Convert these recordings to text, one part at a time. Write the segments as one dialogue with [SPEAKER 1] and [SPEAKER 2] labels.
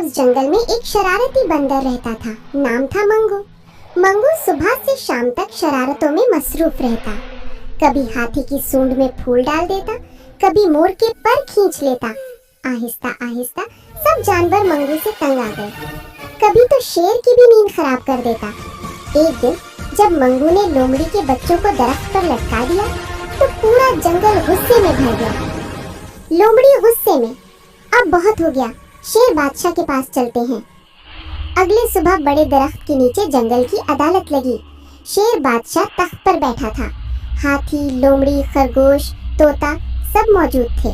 [SPEAKER 1] उस जंगल में एक शरारती बंदर रहता था। नाम था मंगू। मंगू सुबह से शाम तक शरारतों में मसरूफ रहता। कभी हाथी की सूंड में फूल डाल देता, कभी मोर के पर खींच लेता। आहिस्ता आहिस्ता सब जानवर मंगू से तंग आ गए। कभी तो शेर की भी नींद खराब कर देता। एक दिन जब मंगू ने लोमड़ी के बच्चों को दरख्त पर लटका दिया तो पूरा जंगल गुस्से में भर गया। लोमड़ी गुस्से में, अब बहुत हो गया, शेर बादशाह के पास चलते हैं। अगले सुबह बड़े दरख्त के नीचे जंगल की अदालत लगी। शेर बादशाह तख्त पर बैठा था। हाथी, लोमड़ी, खरगोश, तोता सब मौजूद थे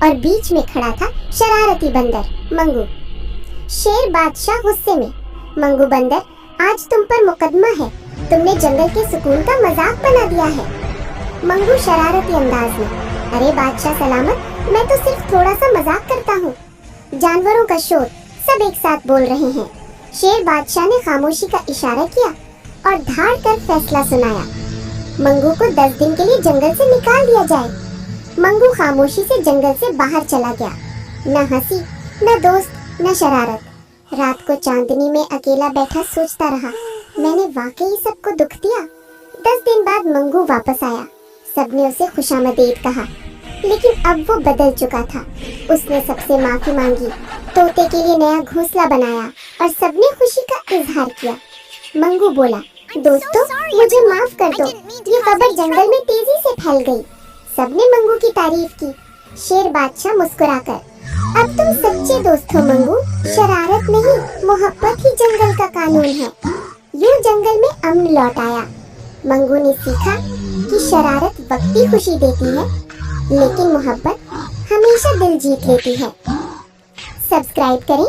[SPEAKER 1] और बीच में खड़ा था शरारती बंदर मंगू। शेर बादशाह गुस्से में, मंगू बंदर, आज तुम पर मुकदमा है, तुमने जंगल के सुकून का मजाक बना दिया है। मंगू शरारती अंदाज में, अरे बादशाह सलामत, मैं तो सिर्फ थोड़ा सा मजाक करता हूँ। जानवरों का शोर, सब एक साथ बोल रहे हैं। शेर बादशाह ने खामोशी का इशारा किया और धाड़ कर फैसला सुनाया, मंगू को 10 दिन के लिए जंगल से निकाल दिया जाए। मंगू खामोशी से जंगल से बाहर चला गया। न हंसी, न दोस्त, न शरारत। रात को चांदनी में अकेला बैठा सोचता रहा, मैंने वाकई सबको दुख दिया। 10 दिन बाद मंगू वापस आया। सबने उसे खुशामदीद कहा, लेकिन अब वो बदल चुका था। उसने सबसे माफी मांगी, तोते के लिए नया घोंसला बनाया और सबने खुशी का इजहार किया। मंगू बोला, दोस्तों मुझे माफ कर दो, ये खबर जंगल में तेजी से फैल गई। सबने मंगू की तारीफ की। शेर बादशाह मुस्कुराकर, अब तुम सच्चे दोस्त हो मंगू, शरारत नहीं, मोहब्बत ही जंगल का कानून है। यूं जंगल में अमन लौट आया। मंगू ने सीखा कि शरारत वक्ती खुशी देती है, लेकिन मोहब्बत हमेशा दिल जीत लेती है। सब्सक्राइब करें